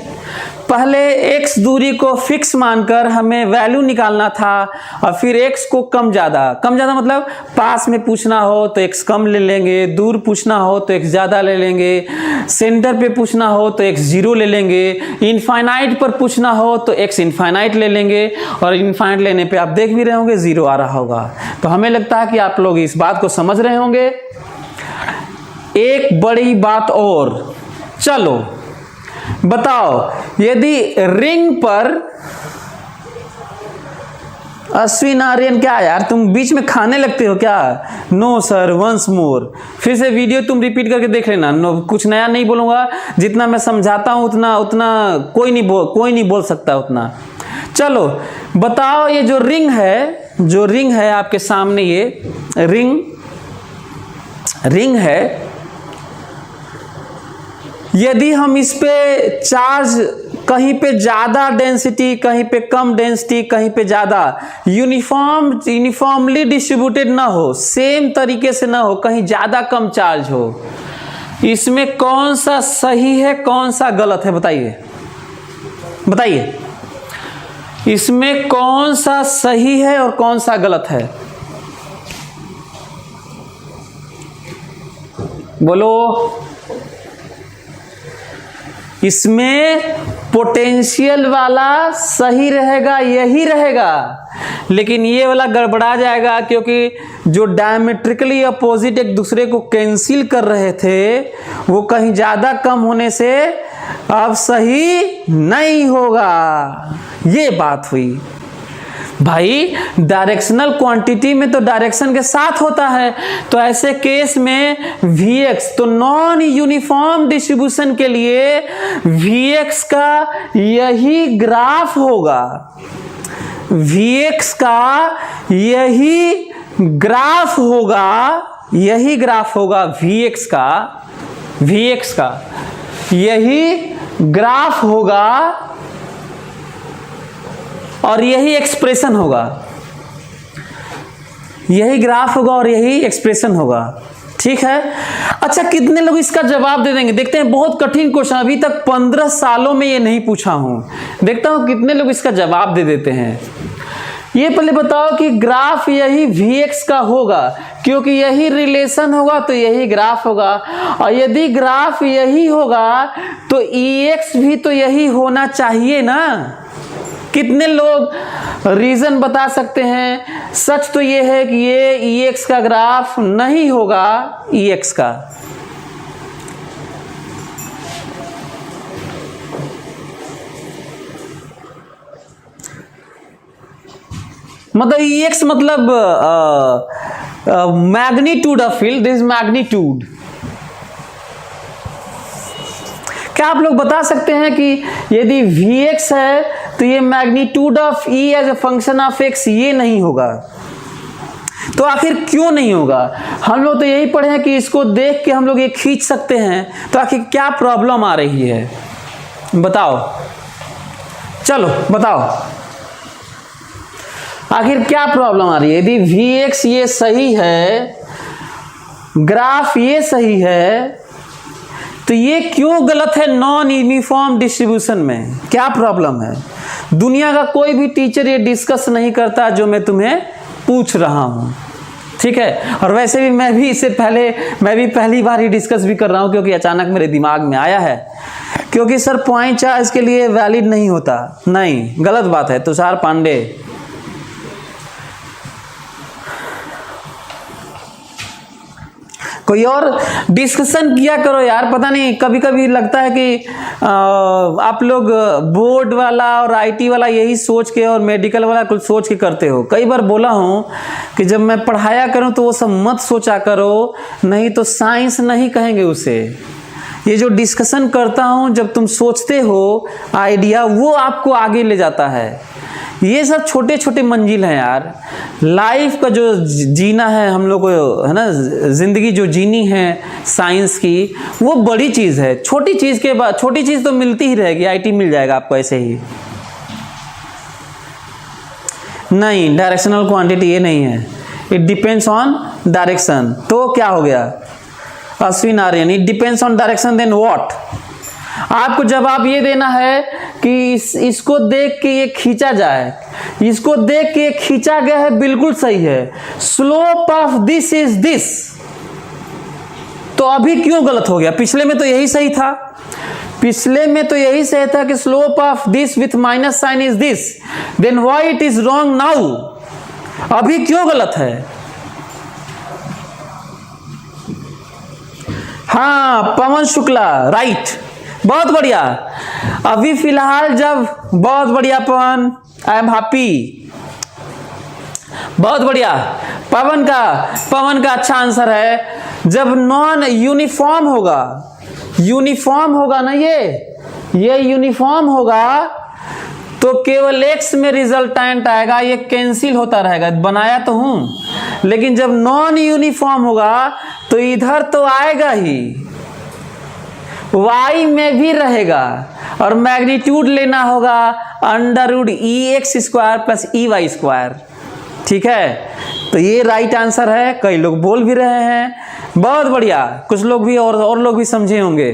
S1: पहले x दूरी को फिक्स मानकर हमें वैल्यू निकालना था और फिर x को कम ज्यादा मतलब पास में पूछना हो तो x कम ले लेंगे, दूर पूछना हो तो x ज्यादा ले लेंगे, सेंटर पे पूछना हो तो x जीरो ले लेंगे, इनफाइनाइट पर पूछना हो तो x इनफाइनाइट ले लेंगे। और इनफाइनाइट लेने पे आप देख भी रहे होंगे जीरो आ रहा होगा। तो हमें लगता है कि आप लोग इस बात को समझ रहे होंगे। एक बड़ी बात और, चलो बताओ, यदि रिंग पर अश्विन आर्यन, क्या यार तुम बीच में खाने लगते हो क्या? नो सर, वंस मोर, फिर से वीडियो तुम रिपीट करके देख लेना। नो, कुछ नया नहीं बोलूंगा, जितना मैं समझाता हूं उतना कोई नहीं बोल सकता उतना। चलो बताओ, ये जो रिंग है आपके सामने, ये रिंग है, यदि हम इस पे चार्ज कहीं पे ज्यादा डेंसिटी, कहीं पे कम डेंसिटी, कहीं पे ज्यादा यूनिफॉर्मली डिस्ट्रीब्यूटेड ना हो, सेम तरीके से ना हो, कहीं ज्यादा कम चार्ज हो, इसमें कौन सा सही है कौन सा गलत है? बताइए इसमें कौन सा सही है और कौन सा गलत है? बोलो इसमें पोटेंशियल वाला सही रहेगा, यही रहेगा, लेकिन ये वाला गड़बड़ा जाएगा, क्योंकि जो डायमेट्रिकली अपोजिट एक दूसरे को कैंसिल कर रहे थे वो कहीं ज्यादा कम होने से अब सही नहीं होगा। ये बात हुई भाई। डायरेक्शनल क्वांटिटी में तो डायरेक्शन के साथ होता है, तो ऐसे केस में Vx, तो नॉन यूनिफॉर्म डिस्ट्रीब्यूशन के लिए Vx का यही ग्राफ होगा, Vx का यही ग्राफ होगा, यही ग्राफ होगा Vx का यही ग्राफ होगा और यही एक्सप्रेशन होगा, यही ग्राफ होगा और यही एक्सप्रेशन होगा। ठीक है, अच्छा कितने लोग इसका जवाब दे देंगे? देखते हैं, बहुत कठिन क्वेश्चन, अभी तक 15 सालों में ये नहीं पूछा हूं, देखता हूं कितने लोग इसका जवाब दे देते हैं। ये पहले बताओ कि ग्राफ यही Vx का होगा, क्योंकि यही रिलेशन होगा तो यही ग्राफ होगा, और यदि ग्राफ यही होगा तो Ex भी तो यही होना चाहिए ना। कितने लोग रीजन बता सकते हैं? सच तो ये है कि ये Ex का ग्राफ नहीं होगा Ex का। मतलब Ex मतलब magnitude of field, this magnitude. क्या आप लोग बता सकते हैं कि यदि Vx है तो ये magnitude of E as a function of x ये नहीं होगा? तो आखिर क्यों नहीं होगा? हम लोग तो यही पढ़े हैं कि इसको देख के हम लोग ये खींच सकते हैं, तो आखिर क्या प्रॉब्लम आ रही है बताओ, चलो बताओ आखिर क्या प्रॉब्लम आ रही है। यदि Vx ये सही है, ग्राफ ये सही है, तो ये क्यों गलत है नॉन यूनिफॉर्म डिस्ट्रीब्यूशन में? क्या प्रॉब्लम है? दुनिया का कोई भी टीचर ये डिस्कस नहीं करता जो मैं तुम्हें पूछ रहा हूं, ठीक है। और वैसे भी मैं भी पहली बार ही डिस्कस भी कर रहा हूं, क्योंकि अचानक मेरे दिमाग में आया है, क्योंकि सर पॉइंट चार्ज के लिए वैलिड नहीं होता। नहीं, गलत बात है तुषार पांडे। कोई और डिस्कशन किया करो यार। पता नहीं, कभी कभी लगता है कि आप लोग बोर्ड वाला और आईटी वाला यही सोच के और मेडिकल वाला कुछ सोच के करते हो। कई बार बोला हूं कि जब मैं पढ़ाया करूं तो वो सब मत सोचा करो, नहीं तो साइंस नहीं कहेंगे उसे। ये जो डिस्कशन करता हूं, जब तुम सोचते हो आइडिया, वो आपको आगे ले जाता है। ये सब छोटे छोटे मंजिल हैं यार। लाइफ का जो जीना है हम लोग को, है ना, जिंदगी जो जीनी है साइंस की, वो बड़ी चीज है। छोटी चीज के बाद छोटी चीज तो मिलती ही रहेगी, आईटी मिल जाएगा आपको ऐसे ही। नहीं, डायरेक्शनल क्वांटिटी ये नहीं है, इट डिपेंड्स ऑन डायरेक्शन। तो क्या हो गया Ashwin Aryan? It depends on direction, then what? आपको जवाब ये देना है कि इसको देख के ये खींचा जाए, इसको देख के खींचा गया है, बिल्कुल सही है। Slope of this is this, तो अभी क्यों गलत हो गया? पिछले में तो यही सही था, पिछले में तो यही सही था कि slope of this with minus sign is this, then why it is wrong now? अभी क्यों गलत है? हाँ, पवन शुक्ला, राइट, बहुत बढ़िया। अभी फिलहाल जब, बहुत बढ़िया पवन, आई एम हैप्पी, बहुत बढ़िया। पवन का अच्छा आंसर है। जब नॉन यूनिफॉर्म होगा, यूनिफॉर्म होगा ना, ये यूनिफॉर्म होगा तो केवल x में रिजल्टेंट आएगा, ये कैंसिल होता रहेगा। बनाया तो हूं, लेकिन जब नॉन यूनिफॉर्म होगा तो इधर तो आएगा ही, y में भी रहेगा, और मैग्नीट्यूड लेना होगा √EX² प्लस EY²। ठीक है, तो ये राइट आंसर है। कई लोग बोल भी रहे हैं, बहुत बढ़िया। कुछ लोग भी और लोग भी समझे होंगे,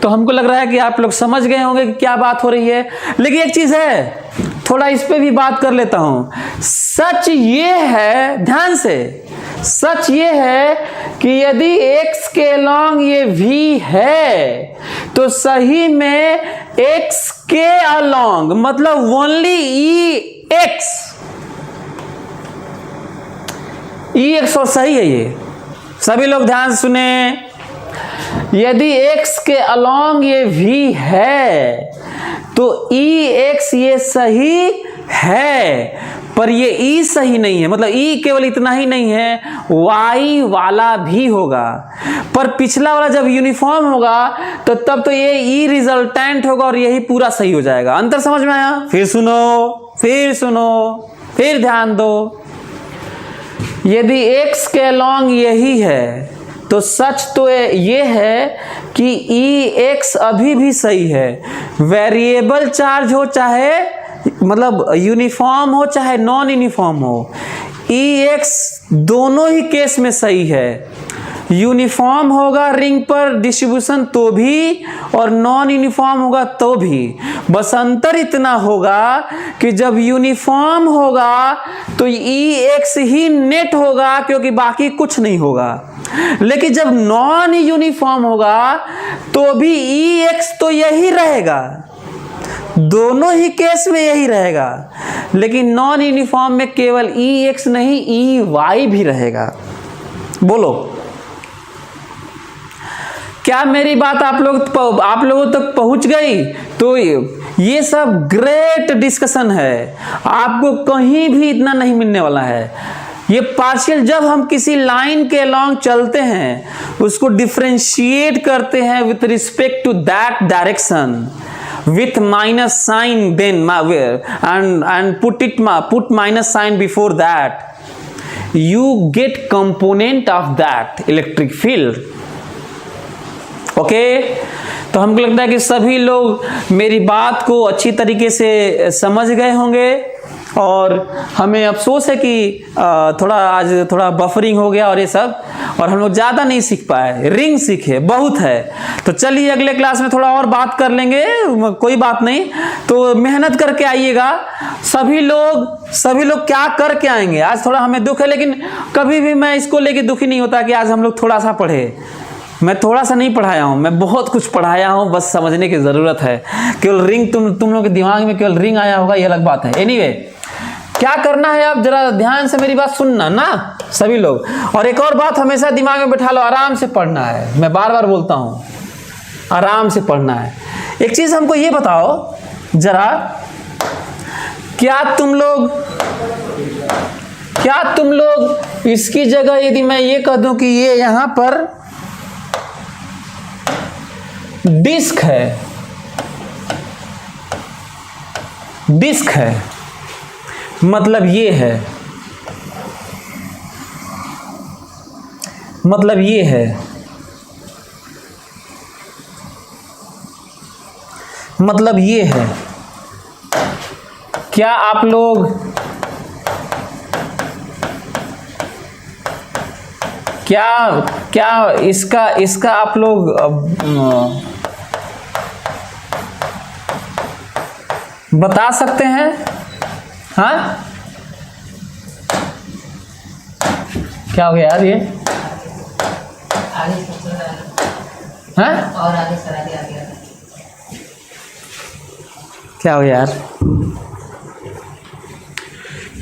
S1: तो हमको लग रहा है कि आप लोग समझ गए होंगे कि क्या बात हो रही है। लेकिन एक चीज है, थोड़ा इस पे भी बात कर लेता हूं। सच ये है, ध्यान से, सच ये है कि यदि x के अलोंग ये v है तो सही में x के अलोंग मतलब ओनली EX और सही है ये। सभी लोग ध्यान सुने, यदि x के अलोंग ये v है तो EX ये सही है, पर ये E सही नहीं है। मतलब E केवल इतना ही नहीं है, Y वाला भी होगा, पर पिछला वाला जब यूनिफॉर्म होगा तो तब तो ये E रिजल्टेंट होगा और यही पूरा सही हो जाएगा। अंतर समझ में आया? फिर सुनो, फिर ध्यान दो। यदि x के अलोंग यही है तो सच तो ये है कि EX अभी भी सही है। वेरिएबल चार्ज हो चाहे मतलब यूनिफॉर्म हो चाहे नॉन यूनिफॉर्म हो, EX दोनों ही केस में सही है। यूनिफॉर्म होगा रिंग पर डिस्ट्रीब्यूशन तो भी और नॉन यूनिफॉर्म होगा तो भी। बस अंतर इतना होगा कि जब यूनिफॉर्म होगा तो EX ही नेट होगा क्योंकि बाकी कुछ नहीं होगा, लेकिन जब नॉन यूनिफॉर्म होगा तो भी EX तो यही रहेगा, दोनों ही केस में यही रहेगा, लेकिन नॉन यूनिफॉर्म में केवल EX नहीं EY भी रहेगा। बोलो, क्या मेरी बात आप लोगों तक पहुंच गई? तो ये सब ग्रेट डिस्कशन है, आपको कहीं भी इतना नहीं मिलने वाला है। ये पार्शियल जब हम किसी लाइन के अलोंग चलते हैं उसको डिफरेंशिएट करते हैं with respect to that direction with minus sign then and put minus sign before that, you get component of that electric field. Okay तो हमको लगता है कि सभी लोग मेरी बात को अच्छी तरीके से समझ गए होंगे, और हमें अफसोस है कि थोड़ा बफरिंग हो गया और ये सब, और हम लोग ज़्यादा नहीं सीख पाए। रिंग सीखे बहुत है, तो चलिए अगले क्लास में थोड़ा और बात कर लेंगे, कोई बात नहीं। तो मेहनत करके आइएगा सभी लोग क्या करके आएंगे। आज थोड़ा हमें दुख है, लेकिन कभी भी मैं इसको लेके दुखी नहीं होता कि आज हम लोग थोड़ा सा पढ़े। मैं थोड़ा सा नहीं पढ़ाया हूँ, मैं बहुत कुछ पढ़ाया हूँ, बस समझने की ज़रूरत है। केवल रिंग तुम लोग के दिमाग में केवल रिंग आया होगा, ये अलग बात है। एनीवे, क्या करना है आप जरा ध्यान से मेरी बात सुनना ना सभी लोग। और एक और बात हमेशा दिमाग में बैठा लो, आराम से पढ़ना है। मैं बार बार बोलता हूँ, आराम से पढ़ना है। एक चीज़ हमको ये बताओ जरा, क्या तुम लोग इसकी जगह यदि मैं ये कह दूं कि ये यहां पर डिस्क है, मतलब ये है, मतलब ये है, मतलब ये है, क्या आप लोग क्या इसका आप लोग बता सकते हैं? हाँ, क्या हो गया यार ये? हाँ, और आगे सर आगे क्या हो गया यार?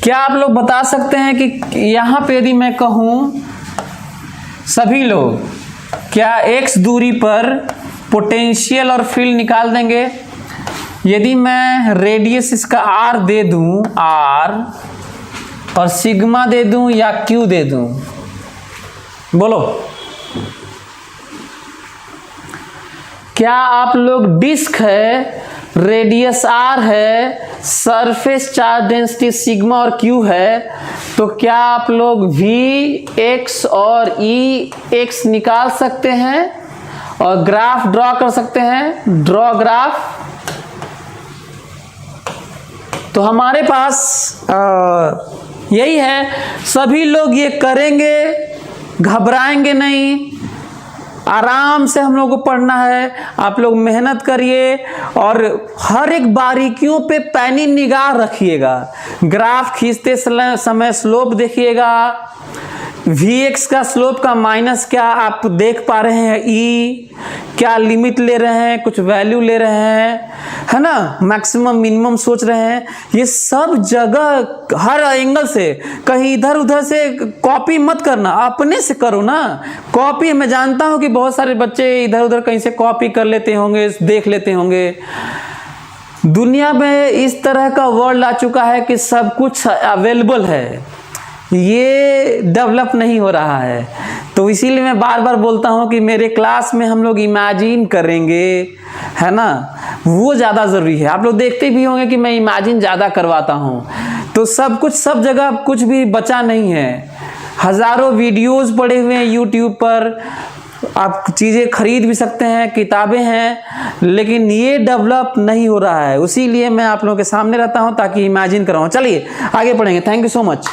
S1: क्या आप लोग बता सकते हैं कि यहाँ पे यदि मैं कहूँ सभी लोग, क्या x दूरी पर पोटेंशियल और फील्ड निकाल देंगे? यदि मैं रेडियस इसका r दे दूं, r, और सिग्मा दे दूं या q दे दूं, बोलो क्या आप लोग, डिस्क है, रेडियस r है, सरफेस चार्ज डेंसिटी सिग्मा और q है, तो क्या आप लोग Vx और Ex निकाल सकते हैं और ग्राफ ड्रॉ कर सकते हैं? Draw graph. तो हमारे पास यही है, सभी लोग ये करेंगे, घबराएंगे नहीं, आराम से हम लोग को पढ़ना है। आप लोग मेहनत करिए और हर एक बारीकियों पे पैनी निगाह रखिएगा। ग्राफ खींचते समय स्लोप देखिएगा, Vx का स्लोप का माइनस क्या आप देख पा रहे हैं, ई क्या लिमिट ले रहे हैं, कुछ वैल्यू ले रहे हैं, है ना, मैक्सिमम मिनिमम सोच रहे हैं। ये सब जगह हर एंगल से, कहीं इधर उधर से कॉपी मत करना, अपने से करो ना। कॉपी मैं जानता हूं कि बहुत सारे बच्चे इधर उधर कहीं से कॉपी कर लेते होंगे, देख लेते होंगे। दुनिया में इस तरह का वर्ल्ड आ चुका है कि सब कुछ अवेलेबल है, ये डेवलप नहीं हो रहा है। तो इसीलिए मैं बार बार बोलता हूं कि मेरे क्लास में हम लोग इमेजिन करेंगे, है ना, वो ज़्यादा ज़रूरी है। आप लोग देखते भी होंगे कि मैं इमेजिन ज़्यादा करवाता हूं, तो सब कुछ सब जगह कुछ भी बचा नहीं है। हज़ारों वीडियोस पड़े हुए हैं यूट्यूब पर, आप चीज़ें खरीद भी सकते हैं, किताबें हैं, लेकिन ये डेवलप नहीं हो रहा है। उसी लिए मैं आप लोगों के सामने रहता हूं ताकि इमेजिन कराऊं। चलिए आगे पढ़ेंगे। Thank you so much.